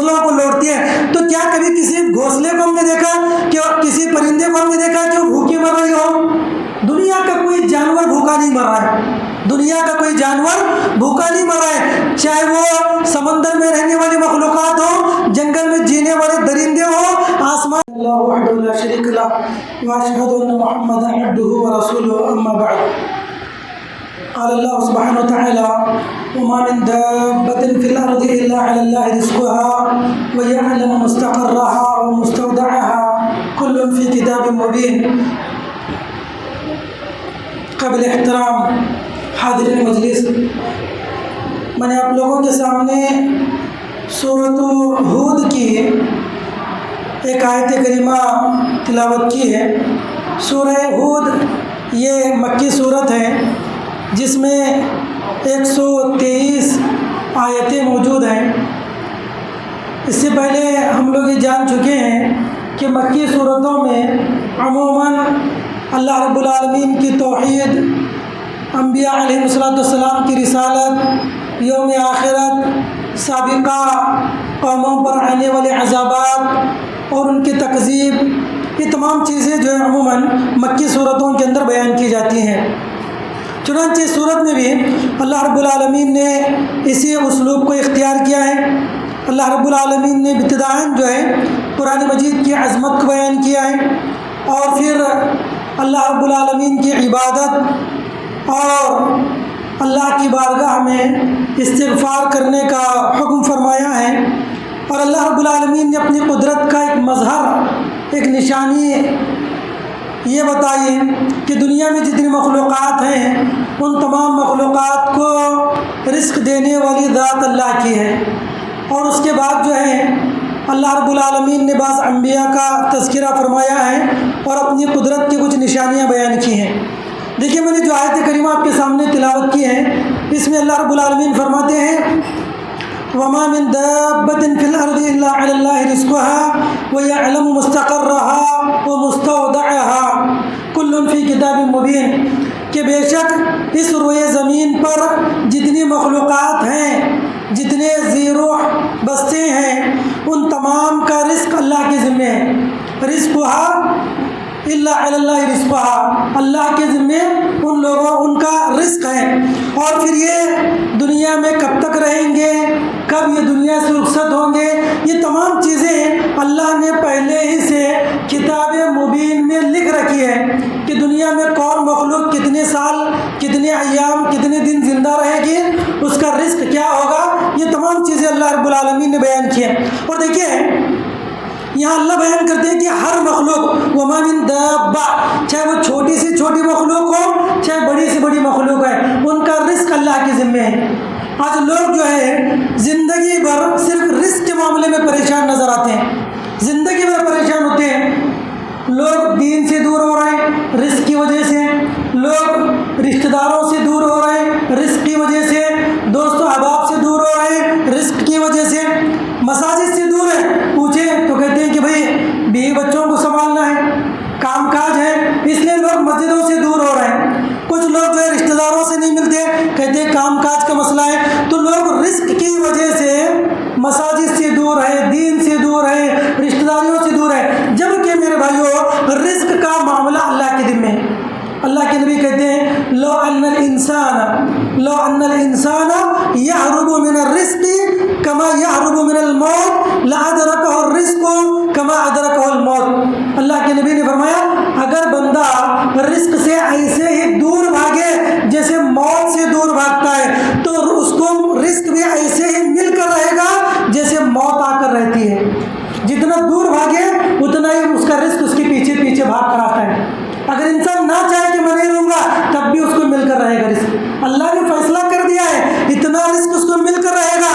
گھونسلوں کو لوٹتی ہے، تو کیا کبھی کسی گھونسلے کو ہم نے دیکھا کہ کسی پرندے کو ہم نے دیکھا کہ وہ بھوکے مر رہی ہو؟ دنیا کا کوئی جانور بھوکا نہیں مر رہا ہے، دنیا کا کوئی جانور بھوکا نہیں مر رہا ہے، چاہے وہ سمندر میں رہنے والی مخلوقات ہو، جنگل میں جینے والے درندے ہو، آسمان۔ اللہ وحدہ لا شریک لہ واشہد ان محمدا عبدہ ورسولہ، اما بعد۔ قال اللہ سبحانہ وتعالی وما من دابة في الأرض إلا على الله رزقها ويعلم مستقرها ومستودعها كل في كتاب مبين۔ قابل احترام حاضرین مجلس، میں نے آپ لوگوں کے سامنے سورۃ ہود کی ایک آیت کریمہ تلاوت کی ہے۔ سورہ ہود یہ مکی صورت ہے جس میں 123 آیتیں موجود ہیں۔ اس سے پہلے ہم لوگ یہ جان چکے ہیں کہ مکی صورتوں میں عموماً اللہ رب العالمین کی توحید، انبیاء علیہ السلام کی رسالت، یوم آخرت، سابقہ قوموں پر آنے والے عذابات اور ان کی تکذیب، یہ تمام چیزیں جو ہیں عموماً مکی صورتوں کے اندر بیان کی جاتی ہیں۔ چنانچہ اس صورت میں بھی اللہ رب العالمین نے اسی اسلوب کو اختیار کیا ہے۔ اللہ رب العالمین نے ابتداءً جو ہے قرآن مجید کی عظمت کو بیان کیا ہے، اور پھر اللہ رب العالمین کی عبادت اور اللہ کی بارگاہ میں استغفار کرنے کا حکم فرمایا ہے، اور اللہ رب العالمین نے اپنی قدرت کا ایک مظہر، ایک نشانی یہ بتائی کہ دنیا میں جتنی مخلوقات ہیں ان تمام مخلوقات کو رزق دینے والی ذات اللہ کی ہے۔ اور اس کے بعد جو ہے اللہ رب العالمین نے بعض انبیاء کا تذکرہ فرمایا ہے اور اپنی قدرت کی کچھ نشانیاں بیان کی ہیں۔ دیکھیے، میں نے جو آیت کریمہ آپ کے سامنے تلاوت کی ہے، اس میں اللہ رب العالمین فرماتے ہیں وَمَا مِن دَابَّةٍ فِي الْأَرْضِ إِلَّا عَلَى اللَّهِ رِزْقُهَا وَيَعْلَمُ مُسْتَقَرَّهَا وَمُسْتَوْدَعَهَا كُلٌّ فِي كِتَابٍ مُبِينٍ، کہ بے شک اس روئے زمین پر جتنی مخلوقات ہیں، جتنے ذی روح بستے ہیں، ان تمام کا رزق اللہ کے ذمے ہے۔ رزقها الا علی اللہ رزقها، اللہ کے ذمے ان لوگوں ان کا رزق ہے۔ اور پھر یہ دنیا میں کب تک رہیں گے، کب یہ دنیا سے رخصت ہوں گے، یہ تمام چیزیں اللہ نے پہلے ہی سے کتاب مبین میں لکھ رکھی ہے کہ دنیا میں کون مخلوق کتنے سال، کتنے ایام، کتنے دن زندہ رہے گی، اس کا رزق کیا ہوگا، یہ تمام چیزیں اللہ رب العالمین نے بیان کی ہیں۔ اور دیکھیے یہاں اللہ بیان کرتے ہیں کہ ہر مخلوق، وما من دابہ، چاہے وہ چھوٹی سے چھوٹی مخلوق ہو، چاہے بڑی سے بڑی مخلوق ہے، ان کا رزق اللہ کے ذمے ہے۔ آج لوگ جو ہے زندگی بھر صرف رزق کے معاملے میں پریشان نظر آتے ہیں، زندگی بھر پریشان ہوتے ہیں۔ لوگ دین سے دور ہو رہے ہیں رزق کی وجہ سے، لوگ رشتہ داروں سے دور ہو رہے ہیں رزق کی وجہ سے، دوست و احباب سے دور ہو رہے ہیں رزق کی وجہ سے، مساجد سے دور ہیں، پوچھیں تو کہتے ہیں کہ بھئی بیوی بچوں کو سنبھالنا ہے، کام کاج ہے، اس لیے لوگ مسجدوں سے دور ہو رہے ہیں۔ کچھ لوگ جو ہے رشتہ داروں سے نہیں ملتے، کہتے ہیں کام کاج کا مسئلہ ہے، تو لوگ رزق کی وجہ سے مساجد سے دور ہے، دین سے دور ہے، رشتہ داریوں سے دور ہے، جبکہ میرے بھائیوں رزق کا معاملہ اللہ کے ذمہ ہے۔ اللہ کے نبی کہتے ہیں لو ان الانسان یہرب من الرزق کما یہرب من الموت لادرکہ الرزق کما ادرکہ الموت۔ اللہ کے نبی نے فرمایا اگر بندہ رزق سے ایسے ہی دور بھاگے جیسے موت سے دور بھاگتا ہے، تو اس کو رزق بھی ایسے ہی مل کر رہے گا جیسے موت آ کر رہتی ہے۔ جتنا دور بھاگے اتنا ہی اس کا رزق اس کے پیچھے پیچھے بھاگ کر آتا ہے۔ اگر انسان نہ چاہے کہ میں نہیں لوں گا تب بھی اس کو مل کر رہے گا رزق، اللہ نے فیصلہ کر دیا ہے اتنا رزق اس کو مل کر رہے گا۔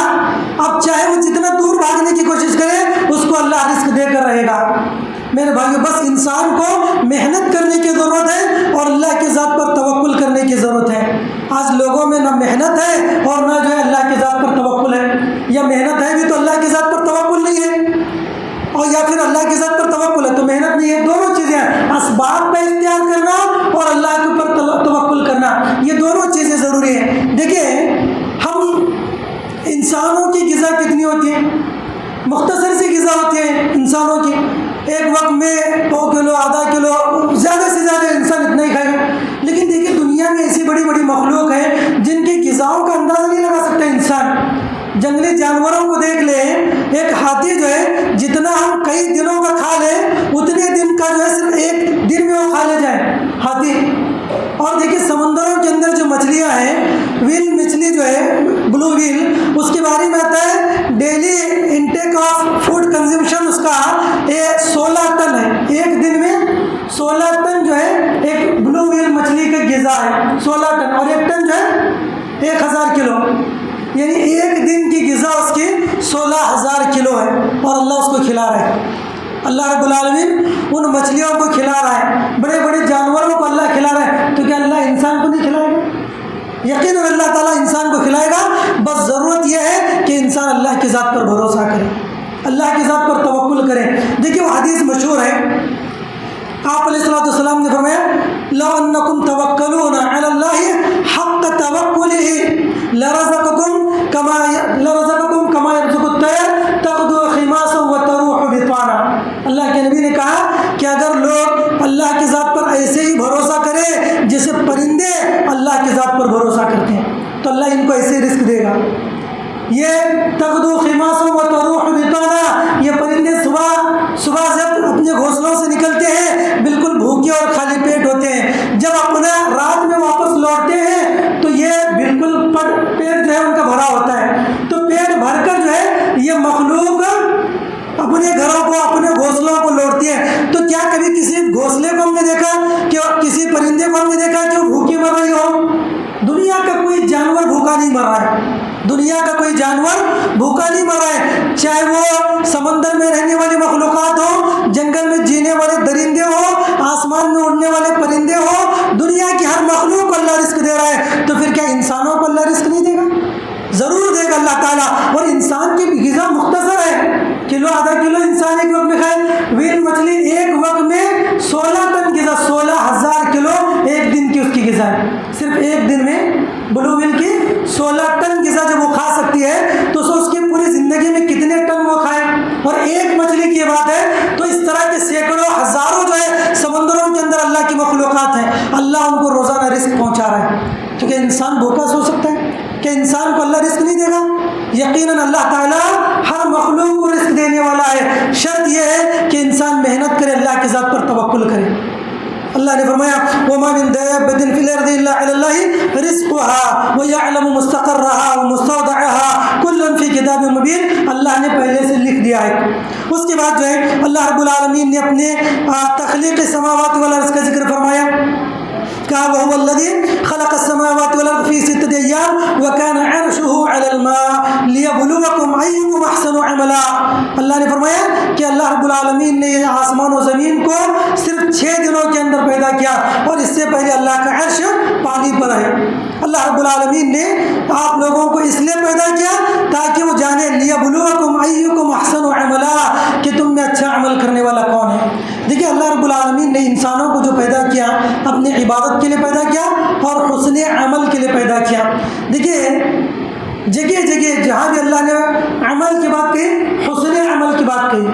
اب چاہے وہ جتنا دور بھاگنے کی کوشش کرے اس کو اللہ رزق دے کر رہے گا۔ میرے بھائیو بس انسان کو محنت کرنے کی ضرورت ہے اور اللہ کے ذات پر توکل کرنے کی ضرورت ہے۔ آج لوگوں میں نہ محنت ہے اور نہ جو ہے اللہ کے ذات پر توکل ہے، یا محنت ہے بھی تو اللہ کے ذات پر توکل نہیں ہے، اور یا پھر اللہ کے ذات پر توکل ہے تو محنت نہیں ہے۔ دونوں چیزیں ہیں، اسباب پہ اختیار کرنا اور اللہ کے اوپر توکل کرنا، یہ دونوں چیزیں ضروری ہیں۔ دیکھیے ہم انسانوں کی غذا کتنی ہوتی ہے، مختصر سی غذا ہوتی ہے انسانوں کی، ایک وقت میں 2 کلو آدھا کلو زیادہ سے زیادہ انسان اتنا ہی کھائے گا۔ لیکن دیکھیے دنیا میں ایسی بڑی بڑی مخلوق ہے جن کی غذاؤں کا اندازہ نہیں لگا سکتا انسان۔ جنگلی جانوروں کو دیکھ لیں، ایک ہاتھی جو ہے جتنا ہم کئی دنوں کا کھا لیں اتنے دن کا جو ہے صرف ایک دن میں وہ کھا لے جائے ہاتھی۔ اور دیکھیے سمندروں کے اندر جو مچھلیاں ہیں، ویل مچھلی جو ہے بلو ویل، اس کے بارے میں آتا ہے daily intake of food consumption اس کا 16 ٹن ہے۔ ایک دن میں 16 ٹن جو ہے ایک بلو ویل مچھلی کا غذا ہے، 16 ٹن، اور ایک ٹن جو ہے 1000 کلو، یعنی ایک دن کی غذا اس کی 16,000 کلو ہے، اور اللہ اس کو کھلا رہا ہے۔ اللہ رب العالمین ان مچھلیوں کو کھلا رہا ہے، بڑے بڑے جانوروں کو اللہ کھلا رہا ہے، تو کیا اللہ انسان کو نہیں کھلائے گا؟ یقیناً اللہ تعالیٰ انسان کو کھلائے گا، بس ضرورت یہ ہے کہ انسان اللہ کی ذات پر بھروسہ کرے، اللہ کی ذات پر توکل کرے۔ دیکھیے وہ حدیث مشہور ہے، آپ علیہ السلام نے فرمایا لو انکم توکلون علی اللہ حق توکلہ لرزقکم کما یرزق الطیر تغدو خماسا وتروح بطانا۔ اللہ کے نبی نے کہا کہ اگر لوگ اللہ کی ذات پر ایسے ہی بھروسہ کرے جیسے پرندے اللہ کی ذات پر بھروسہ کرتے ہیں، تو اللہ ان کو ایسے رزق دے گا۔ یہ تغدو خماسا وتروح بطانا، یہ پرندے صبح جب اپنے گھونسلوں سے نکلتے ہیں بالکل بھوکے اور خالی پیٹ ہوتے ہیں، جب اپنا رات میں واپس لوٹتے ہیں تو یہ بالکل پیٹ جو ہے ان کا بھرا ہوتا ہے، تو پیٹ بھر کر جو ہے یہ مخلوق اپنے گھروں کو اپنے گھونسلوں کو لوٹتی ہے۔ تو کیا کبھی کسی گھونسلے کو ہم نے دیکھا کہ کسی پرندے کو ہم نے دیکھا کہ وہ بھوکی مر رہی ہو؟ دنیا کا کوئی جانور بھوکا نہیں مر رہا ہے، دنیا کا کوئی جانور بھوکا نہیں مر رہا ہے، چاہے وہ سمندر میں رہنے والی مخلوقات ہو، جنگل میں جینے والے درندے ہو، آسمان میں اڑنے والے پرندے ہو، دنیا کی ہر مخلوق کو اللہ رزق دے رہا ہے، تو پھر کیا انسانوں کو اللہ رزق نہیں دے گا؟ ضرور دے گا اللہ تعالیٰ۔ اور انسان کی غذا مختصر ہے، کلو آدھا کلو انسان ایک وقت میں کھائے، ویل مچھلی ایک وقت میں 16 ٹن غذا، 16,000 کلو ایک دن کی اس کی غذا ہے، صرف ایک دن میں بلو ویل کی 16 ٹن غذا جب وہ کھا سکتی ہے تو اس کی پوری زندگی میں کتنے ٹن وہ کھائے؟ اور ایک مچھلی کی بات ہے تو اس طرح کے سینکڑوں ہزاروں جو ہے سمندروں کے اندر اللہ کی مخلوقات ہیں، اللہ ان کو روزانہ رزق پہنچا رہا ہے۔ تو کیا انسان بھوکا سو سکتا ہے؟ کہ انسان کو اللہ رزق نہیں دے گا؟ یقیناً اللہ تعالیٰ ہر مخلوق کو رزق دینے والا ہے، شرط یہ ہے کہ انسان محنت کرے، اللہ کی ذات پر توکل کرے۔ اللہ نے فرمایا وَمَا مِن دَابَّةٍ فِي الْأَرْضِ إِلَّا عَلَى اللَّهِ رِزْقُهَا وَيَعْلَمُ مُسْتَقَرَّهَا وَمُسْتَوْدَعَهَا كُلٌّ فِي كِتَابٍ مُبِينٍ، اللہ نے پہلے سے لکھ دیا ہے۔ اس کے بعد جو ہے اللہ رب العالمین نے اپنے تخلیق السماوات والارض کا ذکر فرمایا، کہا وَهُوَ الَّذِي خَلَقَ السَّمَاوَاتِ وَالْأَرْضَ فِي 6 أَيَّامٍ وَكَانَ عَرْشُهُ عَلَى الْمَاءِ لِيَبْلُوَكُمْ أَيُّكُمْ أَحْسَنُ عَمَلًا۔ اللہ نے فرمایا کہ اللہ رب العالمین نے آسمان و زمین کو صرف 6 دنوں کے اندر پیدا کیا، اور اس سے پہلے اللہ کا عرش پانی پر ہے۔ اللہ رب العالمین نے آپ لوگوں کو اس لیے پیدا کیا تاکہ وہ جانے لِيَبْلُوَكُمْ أَيُّكُمْ أَحْسَنُ عَمَلًا، کہ تم میں اچھا عمل کرنے والا کون ہے۔ دیکھیے اللہ رب العالمین نے انسانوں کو جو پیدا کیا اپنی عبادت کے لیے پیدا کیا اور حسن عمل کے لیے پیدا کیا۔ دیکھیے جگہ جگہ جہاں بھی اللہ نے عمل کی بات کہی، حسن عمل کی بات کہی،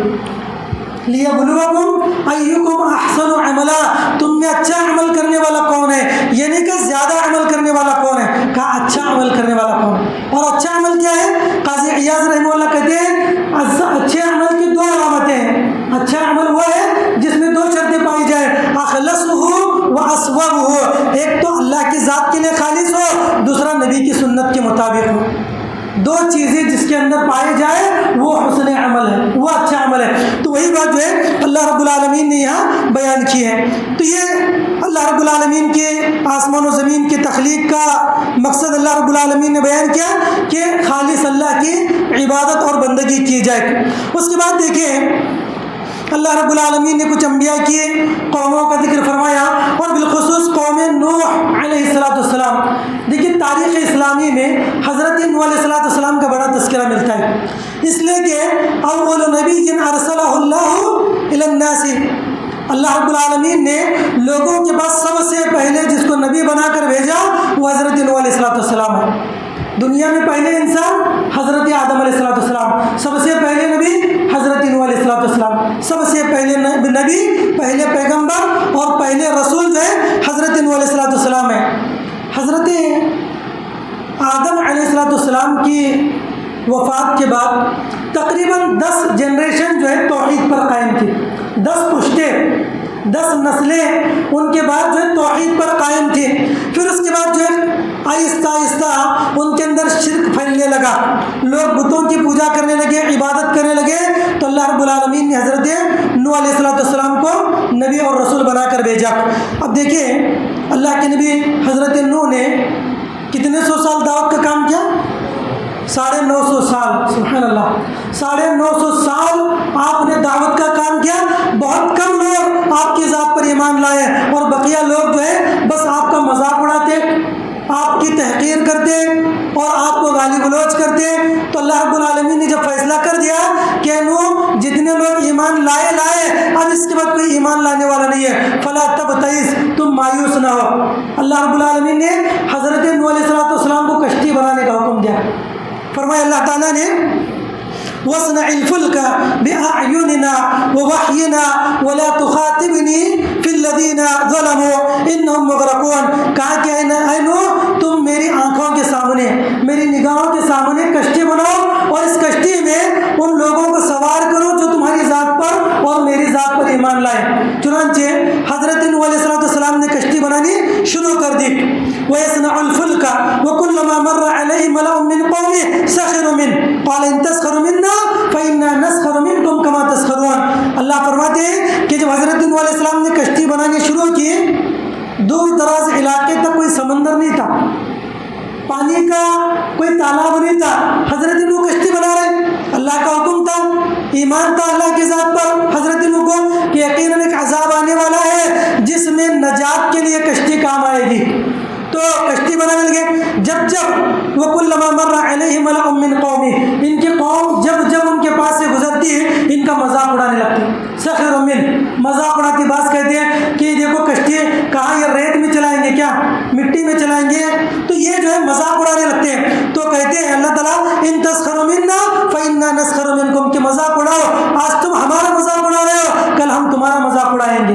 لِيَبْلُوَكُمْ أَيُّكُمْ أَحْسَنُ عَمَلًا، تم میں اچھا عمل کرنے والا کون ہے، یعنی کہ زیادہ عمل کرنے والا کون ہے، کہا اچھا عمل کرنے والا کون ہے۔ اور اچھا عمل کیا ہے؟ قاضی عیاض رحمہ اللہ کہتے ہیں اچھے عمل کی 2 علامتیں ہیں۔ اچھا عمل وہ ہے جس میں 2 شرطیں پائی جائیں، اخلصہ و اصوبہ، ایک تو اللہ کی ذات کے لیے خالص ہو، دوسرا نبی کی سنت کے مطابق ہو۔ 2 چیزیں جس کے اندر پائے جائے وہ حسن عمل ہے، وہ اچھا عمل ہے۔ تو وہی بات جو ہے اللہ رب العالمین نے یہاں بیان کی ہے۔ تو یہ اللہ رب العالمین کے آسمان و زمین کی تخلیق کا مقصد اللہ رب العالمین نے بیان کیا کہ خالص اللہ کی عبادت اور بندگی کی جائے۔ اس کے بعد دیکھیں اللہ رب العالمین نے کچھ انبیاء کیے، قوموں کا ذکر فرمایا، اور بالخصوص قوم نوح علیہ السلام۔ دیکھیے تاریخ اسلامی میں حضرت نوح علیہ السلام کا بڑا تذکرہ ملتا ہے، اس لیے کہ اول نبی ارسلہ اللہ الی الناس، اللہ رب العالمین نے لوگوں کے پاس سب سے پہلے جس کو نبی بنا کر بھیجا وہ حضرت نوح علیہ السلام ہے۔ دنیا میں پہلے انسان حضرت آدم علیہ السلام، سب سے پہلے نبی حضرت نوح علیہ السلام، سب سے پہلے نبی، پہلے پیغمبر اور پہلے رسول جو ہے حضرت نوح علیہ السلام ہے۔ حضرت آدم علیہ السلام کی وفات کے بعد تقریباً 10 جنریشن جو ہے توحید پر قائم تھی، 10 پشتیں، 10 نسلیں ان کے بعد جو ہے توحید پر قائم تھی۔ پھر اس کے بعد جو ہے آہستہ آہستہ ان کے اندر شرک پھیلنے لگا، لوگ بتوں کی پوجا کرنے لگے، عبادت کرنے لگے، تو اللہ رب العالمین نے حضرت نوح علیہ السلام کو نبی اور رسول بنا کر بھیجا۔ اب دیکھیں اللہ کے نبی حضرت نوح نے کتنے سو سال دعوت کا کام کیا؟ 950 سال، سبحان اللہ، 950 سال آپ نے دعوت کا کام کیا۔ بہت کم لوگ آپ کی ذات پر ایمان لائے اور بقیہ لوگ جو ہے بس آپ کا مذاق اڑاتے، آپ کی تحقیر کرتے اور آپ کو گالی گلوچ کرتے۔ تو اللہ رب العالمین نے جب فیصلہ کر دیا کہ نوح جتنے لوگ ایمان لائے اب اس کے بعد کوئی ایمان لانے والا نہیں ہے، فلا تبتئس، تم مایوس نہ ہو۔ اللہ رب العالمین نے حضرت نوح علیہ السلام کو کشتی بنانے کا حکم دیا۔ فرمایا اللہ تعالیٰ نے وَاصْنَعِ الْفُلْكَ بِأَعْيُنِنَا وَوَحْيِنَا وَلَا تُخَاطِبْنِي فِي الَّذِينَ ظَلَمُوا إِنَّهُمْ مُغْرَقُونَ، کہا کہ اے نوح تم میری آنکھوں کے سامنے، میری نگاہوں کے سامنے کشتی بناؤ اور اس کشتی میں ان لوگوں کو سوار کرو جو تمہاری ذات پر اور میری ذات پر ایمان لائے۔ چنانچہ حضرت نوح علیہ السلام نے کشتی بنانی شروع کر دی۔ وَيَصْنَعُ الْفُلْكَ وَكُلَّمَا مَرَّ عَلَيْهِ مَلَأٌ مِّن قَوْمِهِ سَخِرُوا مِنْهُ قَالَ إِن تَسْخِرُوا مِنَّا فَإِنَّا نَسْخِرُ مِنْكُمْ كَمَا تَسْخِرُونَ۔ اللہ فرماتے ہیں کہ جب حضرت نوح علیہ السلام نے کشتی بنانی شروع کی، دور دراز علاقے تک کوئی سمندر نہیں تھا، پانی کا کوئی تالاب نہیں تھا، حضرت نوح کشتی بنا رہے، اللہ کا حکم تھا، ایمان تھا اللہ کی ذات پر حضرت نوح کو کہ یقیناً ایک عذاب آنے والا ہے جس میں نجات کے لیے کشتی کام آئے گی۔ تو کشتی بنانے لگے۔ جب وَكُلَّمَا مَرَّ عَلَيْهِ مَلَأٌ مِّن قَوْمِهِ، ان کی قوم جب ان کے پاس سے گزرتی ہے ان کا مذاق اڑانے لگتی، سخروا منہ، مذاق اڑاتی، بات کہتے ہیں کہ دیکھو کشتی کہاں یہ ریت میں چلائیں گے کیا، مٹی میں چلائیں گے، تو یہ جو ہے مذاق اڑانے لگتے ہیں۔ تو کہتے ہیں اللہ تعالیٰ ان تسخروا منا فإنا نسخر منکم، کہ مذاق اڑاؤ، آج تم ہمارا مذاق اڑا رہے ہو، کل ہم تمہارا مذاق اڑائیں گے۔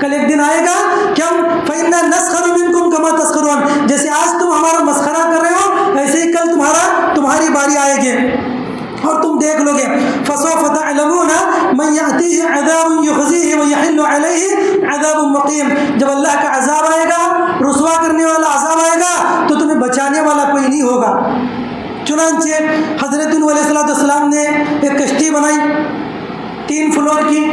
کل ایک دن آئے گا کہ ہم فإنا نسخر منکم کما تسخرون، جیسے آج تم ہمارا مسخرہ کر رہے ہو ایسے ہی کل تمہاری باری آئے گی اور تم دیکھ لو گے۔ فسوف تعلمون من یأتیہ عذاب یخزیہ ویحل علیہ عذاب مقیم، جب اللہ کا عذاب آئے گا، رسوا کرنے والا عذاب آئے گا تو تمہیں بچانے والا کوئی نہیں ہوگا۔ چنانچہ حضرت نوح علیہ السلام نے ایک کشتی بنائی 3 فلور کی،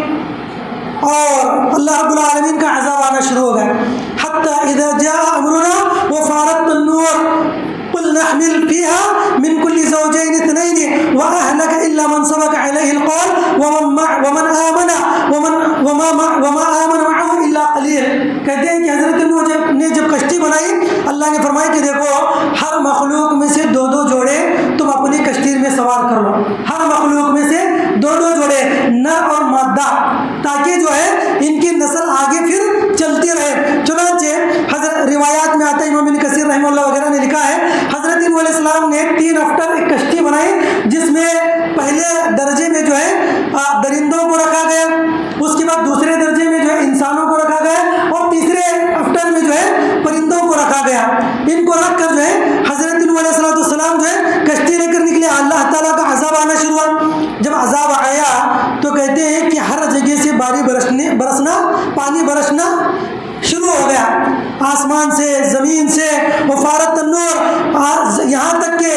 اور اللہ رب العالمین کا عذاب آنا شروع ہو گیا۔ حتیٰ اذا جاء امرنا وفارت النور قل نحمل فيها من كل زوجين 2 وأهلك إلا من سبق عليه القول ومن آمن وما آمن معه إلا قليل۔ کہتے ہیں کہ حضرت نوح نے جب کشتی بنائی، اللہ نے فرمایا کہ دیکھو ہر مخلوق میں سے 2 جوڑے تم اپنی کشتی میں سوار کر لو، ہر مخلوق میں سے 2 جوڑے نر اور مادہ، تاکہ جو ہے ان کی نسل آگے پھر چلتی رہے۔ چنانچہ حضرت روایات میں آتا ہے، امام ابن کثیر رحمہ اللہ وغیرہ نے لکھا ہے حضرت نوح علیہ السلام نے 3 ہفتہ ایک کشتی بنائی جس میں پہلے درجے میں جو ہے درندوں کو رکھا گیا، اس کے بعد دوسرے درجے میں جو ہے انسانوں کو رکھا گیا، اور تیسرے ہفتہ میں جو ہے پرندوں کو رکھا گیا۔ ان کو رکھ کر جو ہے حضرت نوح علیہ السلام جو ہے کشتی لے کر نکلے۔ اللہ تعالیٰ کا عذاب آنا شروع ہوا۔ جب عذاب آیا تو کہتے ہیں کہ ہر جگہ سے برسنا، پانی برسنا شروع ہو گیا، آسمان سے، زمین سے، وفارت النور، یہاں تک کہ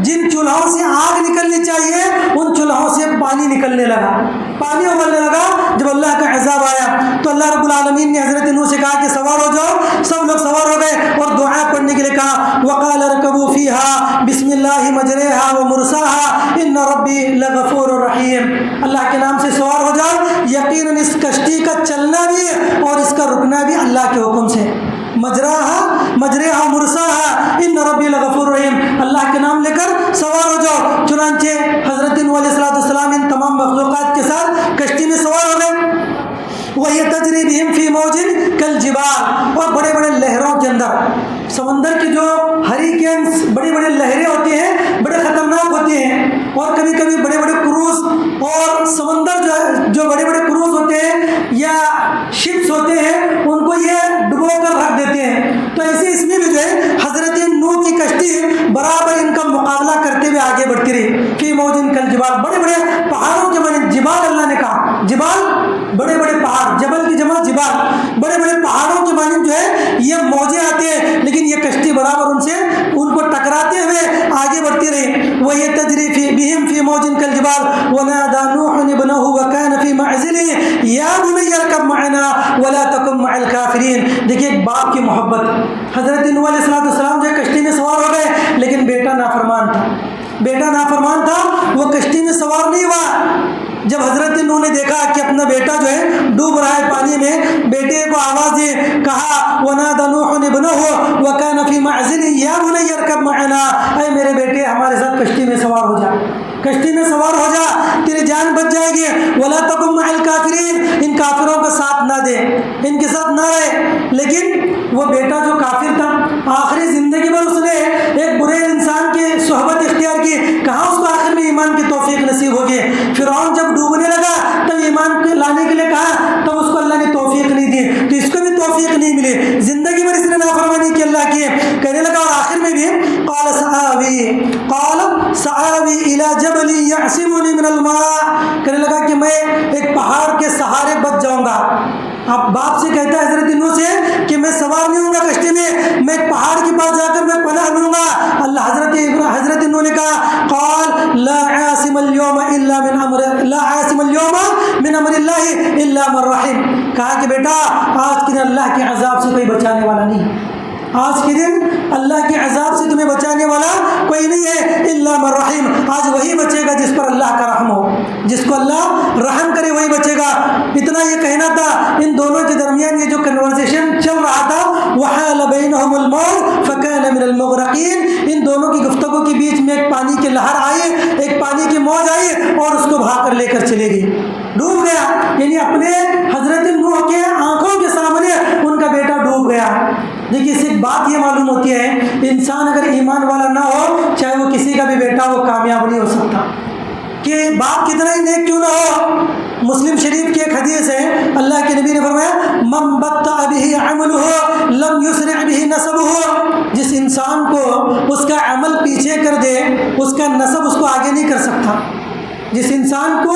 جن چولہوں سے آگ نکلنی چاہیے ان چولہوں سے پانی نکلنے لگا، پانی ابلنے لگا۔ جب اللہ کا عذاب آیا تو اللہ رب العالمین نے حضرت نوح سے کہا کہ سوار ہو جاؤ، سب لوگ سوار ہو گئے اور دعا پڑھنے کے لیے کہا وقال ارکبوا فیہا بسم اللہ مجریہا ومرساہا ان ربی لغفور رحیم، اللہ کے نام سے سوار ہو جاؤ، یقیناً اس کشتی کا چلنا بھی اور اس کا رکنا بھی اللہ کے حکم سے، مجریہا مرساہا ان ربی لغفور رحیم، اللہ کے نام لے کر سوار ہو جاؤ۔ چنانچہ حضرت نوح علیہ السلام ان تمام مخلوقات کے ساتھ کشتی میں سوار ہو گئے۔ وَهِيَ تَجْرِي بِهِمْ فِي مَوْجٍ كَالْجِبَالِ، اور بڑے بڑے لہروں کے اندر، سمندر کی جو ہریکینس، بڑی بڑی لہریں ہوتی ہوتے ہیں، اور کبھی کبھی بڑے بڑے کروز اور سمندر جو بڑے بڑے کروز ہوتے ہیں یا شپس ہوتے ہیں ان کو یہ ڈبو کر رکھ دیتے ہیں۔ تو ایسے اس میں بھی جو ہے حضرت نوح کی کشتی برابر ان کا مقابلہ کرتے ہوئے آگے بڑھتی رہی۔ فی موج کالجبال، بڑے بڑے پہاڑوں کے مانند، جبال اللہ نے کہا، جبال بڑے بڑے پہاڑ، جبل کی جمع جبال، بڑے بڑے پہاڑوں کے مانند جو ہے یہ موجیں آتے ہیں، لیکن یہ کشتی برابر ان کو ٹکراتے ہوئے آگے بڑھتی رہی۔ وہی تجری بہم فی موج کالجبال ونادى نوح ابنه وكان في معزل یا بنی ارکب معنا ولا تکن مع الکافرین۔ دیکھیے ایک باپ کی محبت، حضرت نوح علیہ السلام جو کشتی میں سوار ہو گئے، لیکن بیٹا نافرمان تھا، وہ کشتی میں سوار نہیں ہوا۔ جب حضرت نوح نے دیکھا کہ اپنا بیٹا جو ہے ڈوب رہا ہے پانی میں، بیٹے کو آواز دی، کہا وَنَادَى نُوحٌ ابْنَهُ وَكَانَ فِي مَعْزِلٍ يَا بُنَيَّ ارْكَبْ مَعَنَا، اے میرے بیٹے ہمارے ساتھ کشتی میں سوار ہو جا، تیری جان بچ جائے گی۔ وَلَا تَكُن مَعَ الْكَافِرِينَ، ان کافروں کا ساتھ نہ دے، ان کے ساتھ نہ رہے۔ لیکن وہ بیٹا جو کافر تھا، آخری زندگی میں اس نے ایک برے انسان کی صحبت اختیار کی، کہاں اس کو آخر میں ایمان کی توفیق نصیب ہوگی۔ فرعون جب ڈوبنے لگا تب ایمان لانے کے لیے کہا، تب اس کو اللہ نے توفیق نہیں دی، تو اس کو بھی توفیق نہیں ملی، زندگی میں اس نے نافرمانی کی اللہ کی، کہنے لگا۔ اور آخر میں بھی قال سآوی الی جبل یعصمنی من الماء، کہنے لگا کہ میں ایک پہاڑ کے سہارے بچ جاؤں گا۔ اب باپ سے کہتا ہے حضرت نوح سے کہ میں سوار نہیں ہوں گا کشتی میں ایک پہاڑ کے پاس جا کر میں پناہ لوں گا۔ اللہ حضرت نوح نے کہا قال لا عاصم اليوم من امر اللہ الا من رحم، کہا کہ بیٹا آج کے دن اللہ کے عذاب سے کوئی بچانے والا نہیں، آج کے دن اللہ کے عذاب سے تمہیں بچانے والا کوئی نہیں ہے، الا من رحم، آج وہی بچے گا جس پر اللہ کا رحم ہو، جس کو اللہ رحم کرے وہی بچے گا۔ اتنا یہ کہنا تھا، ان دونوں کے درمیان یہ جو کنورسیشن چل رہا تھا، وحال بینہم الموج فکان من المغرقین، ان دونوں کی گفتگو کے بیچ میں ایک پانی کی لہر آئی، ایک پانی کی موج آئی اور اس کو بھا کر لے کر چلے گئی، ڈوب گیا۔ یعنی اپنے حضرت نوح کے آنکھوں کے سامنے ان کا بیٹا ڈوب گیا۔ دیکھیے اس سے ایک بات یہ معلوم ہوتی ہے، انسان اگر ایمان والا نہ ہو، چاہے وہ کسی کا بھی بیٹا وہ کامیاب نہیں ہو سکتا، کہ باپ کتنا ہی نیک کیوں نہ ہو۔ مسلم شریف کی ایک حدیث ہے، اللہ کے نبی نے فرمایا من بطأ به عمله لم يسرع به نسبه، جس انسان کو اس کا عمل پیچھے کر دے اس کا نسب اس کو آگے نہیں کر سکتا۔ جس انسان کو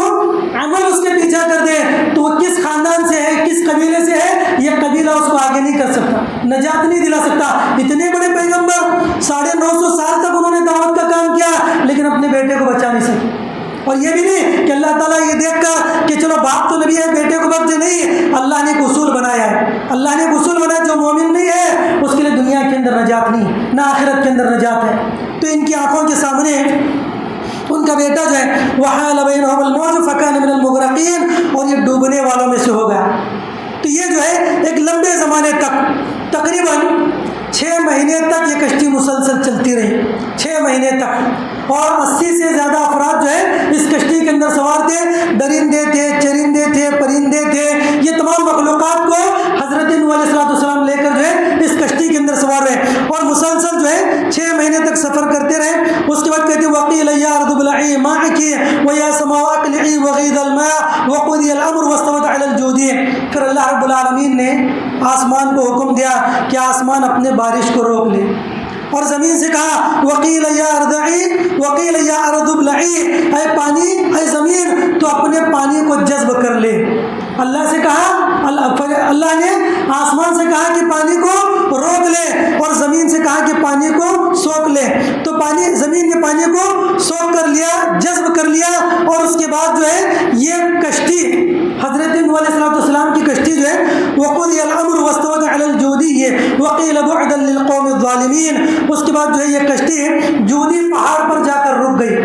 عمل اس کے پیچھے کر دے تو وہ کس خاندان سے ہے، کس قبیلے سے ہے، یہ قبیلہ اس کو آگے نہیں کر سکتا، نجات نہیں دلا سکتا۔ اتنے بڑے پیغمبر 950 سال تک انہوں نے دعوت کا کام کیا، لیکن اپنے بیٹے کو بچا نہیں سکے۔ اور یہ بھی نہیں کہ اللہ تعالیٰ یہ دیکھ کر کہ چلو باپ تو نبی ہے بیٹے کو بخش دے، نہیں، اللہ نے ایک اصول بنایا ہے، اللہ نے ایک اصول بنایا، جو مومن نہیں ہے اس کے لیے دنیا کے اندر نجات نہیں، نہ آخرت کے اندر نجات ہے۔ تو ان کی آنکھوں کے سامنے ان کا بیٹا جو ہے وحال بینہم الموج فکان من المغرقین، اور یہ ڈوبنے والوں میں سے ہو گیا۔ تو یہ جو ہے ایک لمبے زمانے تک، تقریباً 6 مہینے تک یہ کشتی مسلسل چلتی رہی، 6 مہینے تک، اور 80 سے زیادہ افراد جو ہے اس کشتی کے اندر سوار تھے، درندے تھے، چرندے تھے، پرندے تھے، یہ تمام مخلوقات کو حضرت نوح علیہ السلام لے کر جو ہے اس کشتی کے اندر سوار رہے، اور مسلسل جو ہے 6 مہینے تک سفر کرتے رہے۔ اس کے بعد کہتے وقیل یا ارض ابلعی ماءک ویا سماء اقلعی وغیض الماء وقضی الامر واستوت علی الجود، پھر اللہ رب العالمین نے آسمان کو حکم دیا کہ آسمان اپنے بارش کو روک لے، اور زمین سے کہا وقیل یا ارضعی وقیل یا ارض ابلعی، اے پانی، اے زمین تو اپنے پانی کو جذب کر لے۔ اللہ سے کہا، اللہ نے آسمان سے کہا کہ پانی کو روک لے، اور زمین سے کہا کہ پانی کو سوکھ لے، تو زمین نے پانی کو سوکھ کر لیا، جذب کر لیا، اور اس کے بعد جو ہے یہ کشتی حضرت نوح علیہ السلام کی کشتی جو ہے وقضی الامر واستوت علی الجودی وقیل بعدا للقوم الظالمین، اس کے بعد جو ہے یہ کشتی جودی پہاڑ پر جا کر رک گئی،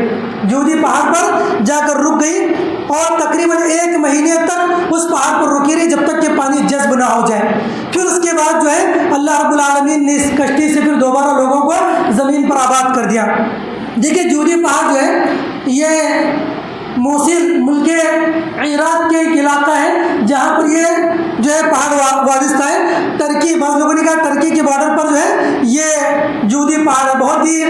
جودی پہاڑ پر جا کر رک گئی، اور تقریباً 1 مہینے تک اس پہاڑ پر رکی رہی جب تک کہ پانی جذب نہ ہو جائے۔ پھر اس کے بعد جو ہے اللہ رب العالمین نے اس کشتی سے پھر دوبارہ لوگوں کو زمین پر آباد کر دیا۔ دیکھیے جودی پہاڑ جو ہے یہ موصل ملک عراق کے ایک علاقہ ہے جہاں پر یہ جو ہے پہاڑ وابستہ ہے، ترکی، بعض لوگوں نے کہا ترکی کے بارڈر پر جو ہے یہ جودی پہاڑ ہے، بہت ہی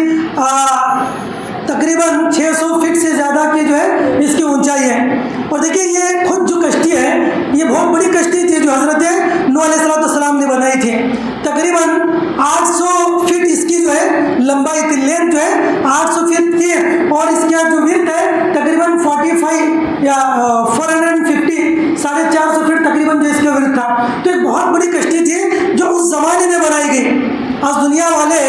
تقریباً 600 فٹ سے زیادہ کی جو ہے اس کی اونچائی ہے. اور دیکھیے یہ خود جو کشتی ہے یہ بہت بڑی کشتی تھی جو حضرت نوح علیہ السلام نے بنائی تھی. تقریباً 800 فٹ اس کی جو ہے لمبائی تھی، لینتھ جو ہے 800 فٹ تھی، اور اس کا جو وڈتھ ہے تقریباً 45 یا 450 450 فٹ تقریباً جو اس کا وڈتھ تھا. تو ایک بہت بڑی کشتی تھی جو اس زمانے میں بنائی گئی. آج دنیا والے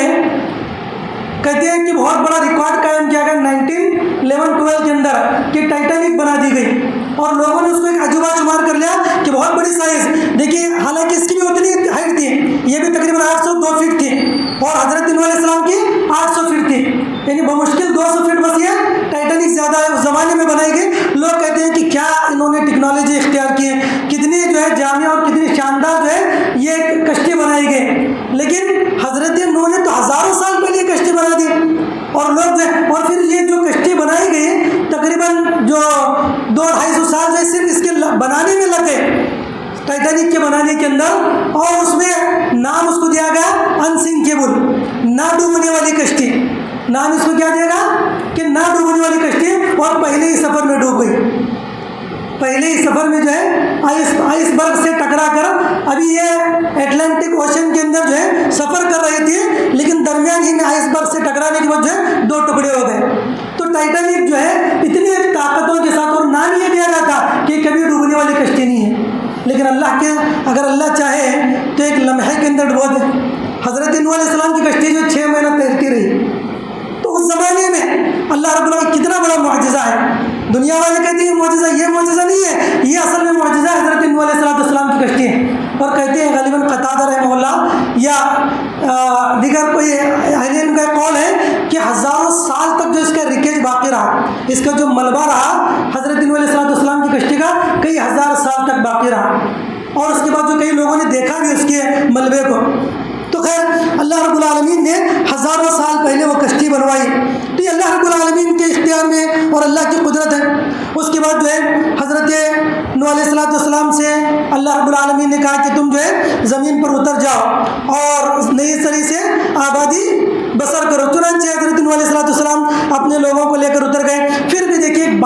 کہتے ہیں کہ بہت بڑا ریکارڈ قائم کیا گیا 1911-12 کے اندر کہ ٹائٹینک بنا دی گئی، اور لوگوں نے اس کو ایک عجوبہ شمار کر لیا کہ بہت بڑی سائز. دیکھیے حالانکہ اس کی بھی اتنی ہائٹ تھی، یہ بھی تقریباً 802 فٹ تھی، اور حضرت نوح علیہ السلام کی 800 فٹ تھی، یعنی بمشکل 200 فٹ بس یہ ٹائٹینک زیادہ ہے اس زمانے میں بنائی گئی. لوگ کہتے ہیں کہ کیا انہوں نے ٹیکنالوجی اختیار کی ہے، کتنی جو ہے جامع اور کتنی شاندار جو ہے یہ کشتی بنائی گئی. لیکن حضرت نوح نے تو ہزاروں سال پہلے کشتی بنا دی، اور لوگ جو ہے اور پھر یہ جو کشتی بنائی گئی تقریباً جو 200-250 سال جو صرف اس کے بنانے میں لگ گئے، ٹائٹینک کے بنانے کے اندر. اور اس میں نام اس کو دیا گیا انسنکیبل، نہ ڈوبنے والی کشتی. نام اس کو کیا دیا گا کہ نہ ڈوبنے والی کشتی، اور پہلے ہی سفر میں ڈوب گئی. پہلے ہی سفر میں جو ہے آئس برگ سے ٹکرا کر ابھی یہ اٹلانٹک اوشن کے اندر جو ہے سفر کر رہی تھی، لیکن درمیان ہی میں آئس برگ سے ٹکرانے کے بعد جو ہے 2 ٹکڑے ہو گئے. تو ٹائٹینک جو ہے اتنی طاقتوں کے ساتھ، اور نام یہ دیا گیا تھا کہ کبھی ڈوبنے والی کشتی نہیں ہے. لیکن اگر اللہ چاہے تو ایک لمحے کے اندر ڈبو دے. حضرت نوح علیہ السلام کی کشتی جو 6 مہینہ تیرتی رہی. تو اس زمانے میں اللہ رب العالمین کتنا بڑا معجزہ ہے. دنیا والے کہتے ہیں معجزہ، یہ معجزہ نہیں ہے، یہ اصل میں معجزہ حضرت نوح علیہ السلام کی کشتی ہے. اور کہتے ہیں غالباً قتادہ رحمہ اللہ یا دیگر کوئی اہل علم کا قول ہے کہ ہزاروں سال تک جو اس کا ریکیج باقی رہا، اس کا جو ملبہ رہا حضرت نوح علیہ السلام کی کشتی کا کئی ہزار سال تک باقی رہا. اور اس کے بعد جو کئی لوگوں نے دیکھا بھی اس کے ملبے کو. تو خیر اللہ رب العالمین نے ہزاروں سال پہلے وہ کشتی بنوائی. تو یہ اللہ رب العالمین کے اختیار میں اور اللہ کی قدرت ہے. اس کے بعد جو ہے حضرت نوح علیہ السلام سے اللہ رب العالمین نے کہا کہ تم جو ہے زمین پر اتر جاؤ اور نئی سری سے آبادی بسر کرو. چنانچہ حضرت نوح علیہ السلام اپنے لوگوں کو لے کر اتر گئے. پھر بھی دیکھیے ایک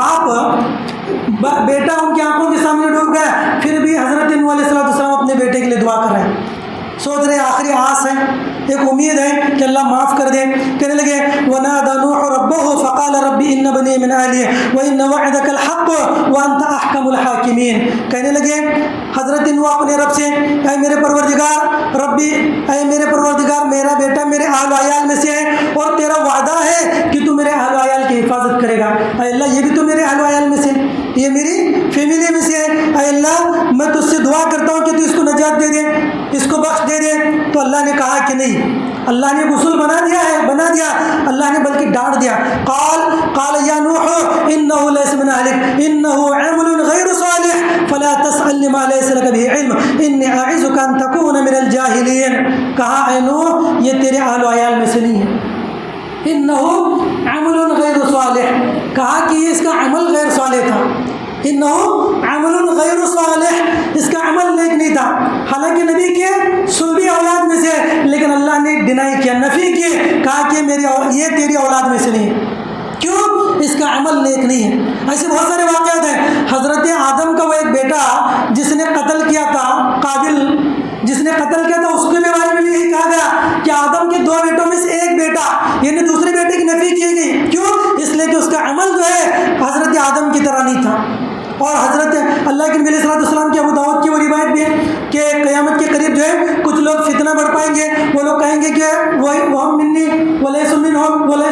بیٹا ان کی آنکھوں کے سامنے ڈوب گیا، پھر بھی حضرت نوح علیہ السلام اپنے بیٹے کے لیے دعا کر رہے ہیں. سوچ رہے آخری آس ہے، ایک امید ہے کہ اللہ معاف کر دے. کہنے لگے وَنَادَى نُوحُ رَبَّهُ فَقَالَ رَبِّ إِنَّ بَنِي مِنْ أَهْلِي وَإِنَّ وَعْدَكَ الْحَقُّ وَأَنْتَ أَحْكَمُ الْحَاكِمِينَ. کہنے لگے حضرت نوح اپنے رب سے، اے میرے پروردگار ربی، اے میرے پروردگار میرا بیٹا میرے اہل و عیال میں سے ہے، اور تیرا وعدہ ہے کہ تو میرے اہل و عیال کی حفاظت کرے گا. اے اللہ یہ بھی تو میرے اہل و عیال میں سے، یہ میری فیملی میں سے ہے. اے اللہ میں تجھ سے دعا کرتا ہوں کہ تو اس کو نجات دے دے، اس کو بخش دے دے. تو اللہ نے کہا کہ نہیں. اللہ نے غسل بنا دیا اللہ نے بلکہ ڈانٹ دیا. قال یا نوح انه ليس من اهلك انه عمل غير صالح فلا تسأل ما ليس لك به علم اني اعظك ان تكون من الجاهلين. کہا اے نوح یہ تیرے اہل و عیال میں سے نہیں ہے. انه عمل غیر صالح، کہا کہ یہ اس کا عمل غیر صالح تھا. انه عمل غیر صالح، اس کا عمل نیک نہیں تھا. حالانکہ نبی کے سلبی اولاد میں سے، لیکن اللہ نے ڈینائی کیا، نفی کی، کہا کہ یہ تیری اولاد میں سے نہیں. کیوں؟ اس کا عمل نیک نہیں ہے. ایسے بہت سارے واقعات ہیں. حضرت آدم کا وہ ایک بیٹا جس نے قتل کیا تھا، قابل جس نے قتل کیا تھا، اس کے بارے میں بھی یہی کہا گیا کہ آدم کے 2 بیٹوں میں سے ایک بیٹا، یعنی دوسرے بیٹے کی نفی کی گئی. کیوں؟ اس لیے کہ اس کا عمل جو ہے حضرت آدم کی طرح نہیں تھا. اور حضرت اللہ کے نبی علیہ السلام کی ابو داؤد کی وہ روایت بھی ہے کہ قیامت کے قریب جو ہے کچھ لوگ فتنہ بڑھائیں گے. وہ لوگ کہیں گے کہ وہ منی ولیس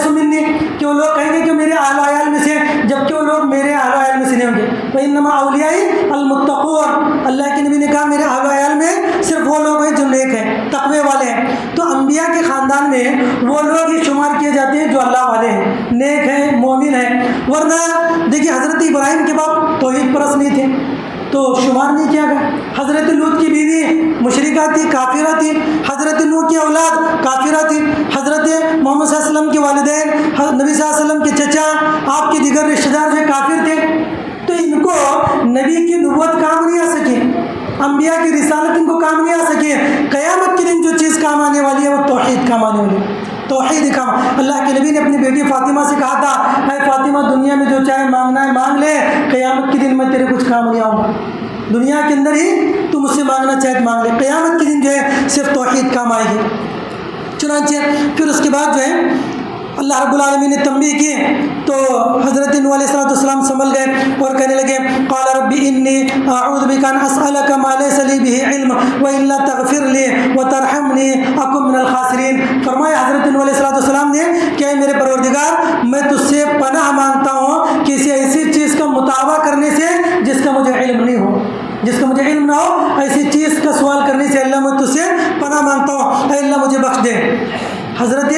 منی، کہ وہ لوگ کہیں گے کہ میرے اہل و عیال میں سے، جبکہ وہ لوگ میرے اہل و عیال میں سے نہیں ہوں گے. وَإِنَّمَا أَوْلِيَائِي الْمُتَّقُونَ، اللہ کے نبی نے کہا میرے اہل و عیال میں صرف وہ لوگ ہیں جو نیک ہیں، تقوی والے ہیں. تو انبیاء کے خاندان میں وہ لوگ ہی شمار کیے جاتے ہیں جو اللہ والے ہیں، نیک ہیں، مومن ہیں. ورنہ دیکھیے حضرت ابراہیم کے باپ توحید پرست نہیں تھے تو شمار نہیں کیا گیا. حضرت لوط کی بیوی مشرکہ تھی، کافرہ تھی. حضرت نوح کی اولاد کافرہ تھی. حضرت محمد صلی اللہ علیہ وسلم کے والدین، نبی صلی اللہ علیہ وسلم کے چچا، آپ کے دیگر رشتہ دار جو کافر تھے. تو ان کو نبی کی نبوت کام نہیں آ سکی، انبیاء کی رسالت ان کو کام نہیں آ سکی. قیامت کے دن جو چیز کام آنے والی ہے وہ توحید کام آنے والی ہے. توحید کا اللہ کے نبی نے اپنی بیٹی فاطمہ سے کہا تھا، اے فاطمہ دنیا میں جو چاہے مانگنا ہے مانگ لے، قیامت کے دن میں تیرے کچھ کام نہیں آؤں گا، دنیا کے اندر ہی تو مجھ سے مانگنا چاہے تو مانگ لے، قیامت کے دن جو ہے صرف توحید کام آئے گی۔ چنانچہ پھر اس کے بعد جو ہے اللہ رب العالمین نے تنبیہ کی تو حضرت نوح علیہ السلام سنبھل گئے اور کہنے لگے، قال رب انی اعوذ بک ان اسألک ما لیس لی بہ علم والا تغفر لی وترحمنی اکن من الخاسرین۔ فرمایا حضرت نوح علیہ السلام نے کہ اے میرے پروردگار، میں تجھ سے پناہ مانگتا ہوں کسی ایسی چیز کا مطالبہ کرنے سے جس کا مجھے علم نہیں ہو، جس کا مجھے علم نہ ہو، ایسی چیز کا سوال کرنے سے اللہ میں تجھ سے پناہ مانگتا ہوں، اے اللہ مجھے بخش دے۔ حضرت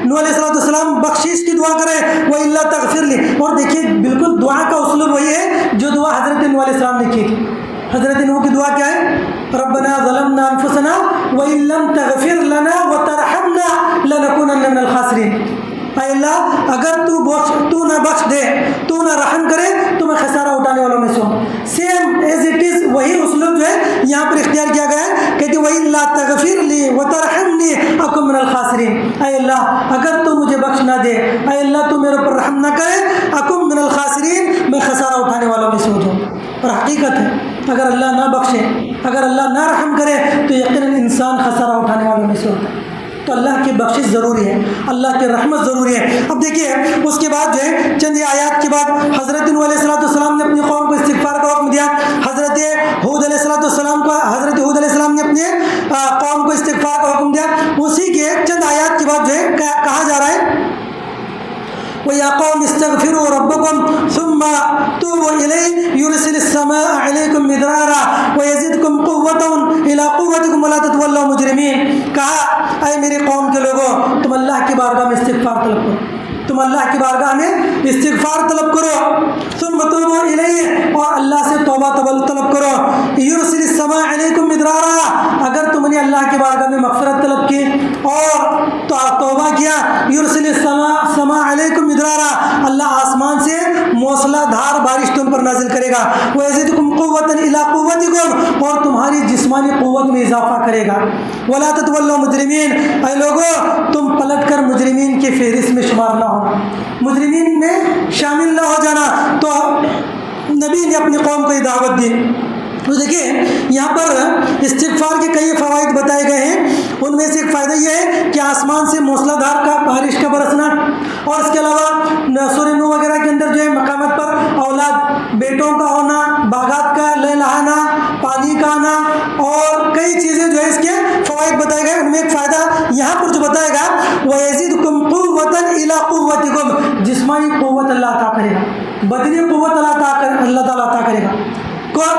نوح علیہ السلام بخشش کی دعا کرے، وَإِلَّا تَغْفِرْ لِي، اور دیکھیے بالکل دعا کا اسلوب وہی ہے جو دعا حضرت نوح علیہ السلام نے کی تھی۔ حضرت نوح کی دعا کیا ہے؟ ربنا ظلمنا انفسنا وَإِن لَّمْ تَغْفِرْ لَنَا وَتَرْحَمْنَا لَنَكُونَنَّ مِنَ الْخَاسِرِينَ۔ اے اللہ اگر تو نہ بخش دے، تو نہ رحم کرے تو میں خسارہ اٹھانے والوں میں سے ہوں۔ سیم ایز اٹ از وہی اسلوب جو ہے یہاں پر اختیار کیا گیا ہے، کہتے وَإِلَّا تَغْفِرْ لِي وَتَرْحَمْنِي أَكُن مِّنَ الْخَاسِرِينَ۔ اے اللہ اگر تو مجھے بخش نہ دے، اے اللہ تو میرے اوپر رحم نہ کرے، أَكُن مِّنَ الْخَاسِرِينَ، میں خسارہ اٹھانے والوں میں سے ہو جاؤں۔ اور حقیقت ہے اگر اللہ نہ بخشے، اگر اللہ نہ رحم کرے تو یقیناً انسان خسارہ اٹھانے والوں میں سے ہوتا ہے۔ تو اللہ کی بخشش ضروری ہے، اللہ کی رحمت ضروری ہے۔ اب دیکھیے اس کے بعد جو ہے چند آیات کے بعد حضرت نوح علیہ السلام نے اپنی قوم کو استغفار کا حکم دیا، حضرت ہود علیہ السلام نے اپنے قوم کو استغفار کا حکم دیا۔ اسی کے چند آیات کے بعد جو ہے کہا جا رہا ہے وَيَا قَوْمِ اسْتَغْفِرُوا رَبَّكُمْ ثُمَّ تُوبُوا إِلَيْهِ يُرْسِلِ السَّمَاءَ عَلَيْكُمْ مِدْرَارًا وَيَزِدْكُمْ قُوَّةً إِلَىٰ قُوَّتِكُمْ وَلَا تَتَوَلَّوْا مُجْرِمِينَ۔ کہا اے میری قوم کے لوگوں، تم اللہ کی بارگاہ میں استغفار طلب کرو، تم اللہ کی بارگاہ میں استغفار طلب کرو، ثم توبوا الیہ، اور اللہ سے توبہ طلب کرو، یرسل السماء علیکم مدرارا، اگر تم نے اللہ کی بارگاہ میں مغفرت طلب کی اور توبہ کیا، یرسل السماء علیکم مدرارا، اللہ آسمان سے موسلا دھار بارش تم پر نازل کرے گا، ویزدکم قوۃ الی قوتکم، اور تمہاری جسمانی قوت میں اضافہ کرے گا، ولا تتولوا مجرمین، اے لوگو تم پلٹ کر مجرمین کی فہرست میں شمار نہ ہونا، مجرمین میں شامل نہ ہو جانا۔ تو نبی نے اپنی قوم کو یہ دعوت دی۔ تو دیکھیے یہاں پر استغفار کے کئی فوائد بتائے گئے ہیں، ان میں سے ایک فائدہ یہ ہے کہ آسمان سے موسلا دھار کا بارش کا برسنا، اور اس کے علاوہ سورہ نوح وغیرہ کے اندر جو ہے مقامات پر اولاد بیٹوں کا ہونا، باغات کا لہلہانا، پانی کا آنا، اور کئی چیزیں جو ہے اس کے فوائد بتائے گئے۔ ان میں ایک فائدہ یہاں پر جو بتائے گا وَيَزِدْكُمْ قُوَّةً إِلَىٰ قُوَّتِكُمْ، جسمانی قوت اللہ عطا کرے گا، بدنی قوت اللہ تعالیٰ عطا کرے گا۔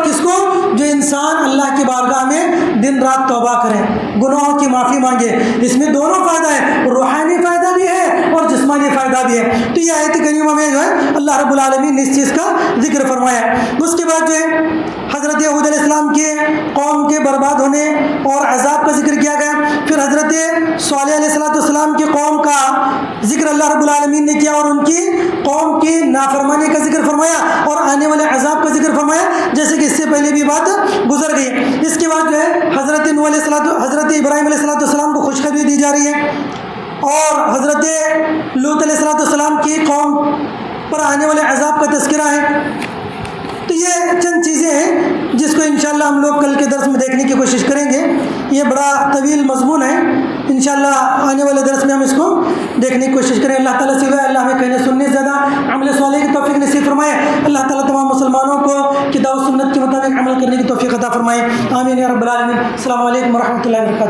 کس کو؟ جو انسان اللہ کی بارگاہ میں دن رات توبہ کرے، گناہوں کی معافی مانگے۔ اس میں دونوں فائدہ ہے، روحانی فائدہ بھی ہے اور جسمانی فائدہ بھی ہے۔ تو یہ آیت کریمہ میں جو ہے اللہ رب العالمین نے اس چیز کا ذکر فرمایا۔ اس کے بعد جو ہے حضرت ہود علیہ السلام کے قوم کے برباد ہونے اور عذاب کا ذکر کیا گیا۔ پھر حضرت صالح علیہ السلام کی قوم کا ذکر اللہ رب العالمین نے کیا اور ان کی قوم کی نافرمانی کا ذکر فرمایا اور آنے والے عذاب کا ذکر فرمایا، جیسے کہ اس سے پہلے بھی بات گزر گئی۔ اس کے بعد جو ہے حضرت ابراہیم علیہ السلام کو خوشخبری دی جا رہی ہے، اور حضرت لوط علیہ السلام کی قوم پر آنے والے عذاب کا تذکرہ ہے۔ تو یہ چند چیزیں ہیں جس کو انشاءاللہ ہم لوگ کل کے درس میں دیکھنے کی کوشش کریں گے۔ یہ بڑا طویل مضمون ہے، انشاءاللہ آنے والے درس میں ہم اس کو دیکھنے کی کوشش کریں۔ اللہ تعالیٰ سے اللہ ہمیں کہنے سننے زیادہ عمل صالح کی توفیق نصیب فرمائے۔ اللہ تعالیٰ تمام مسلمانوں کو کتاب و سنت کے مطابق عمل کرنے کی توفیق عطا فرمائے، آمین یا رب العالمین۔ السلام علیکم ورحمۃ اللہ وبرکاتہ۔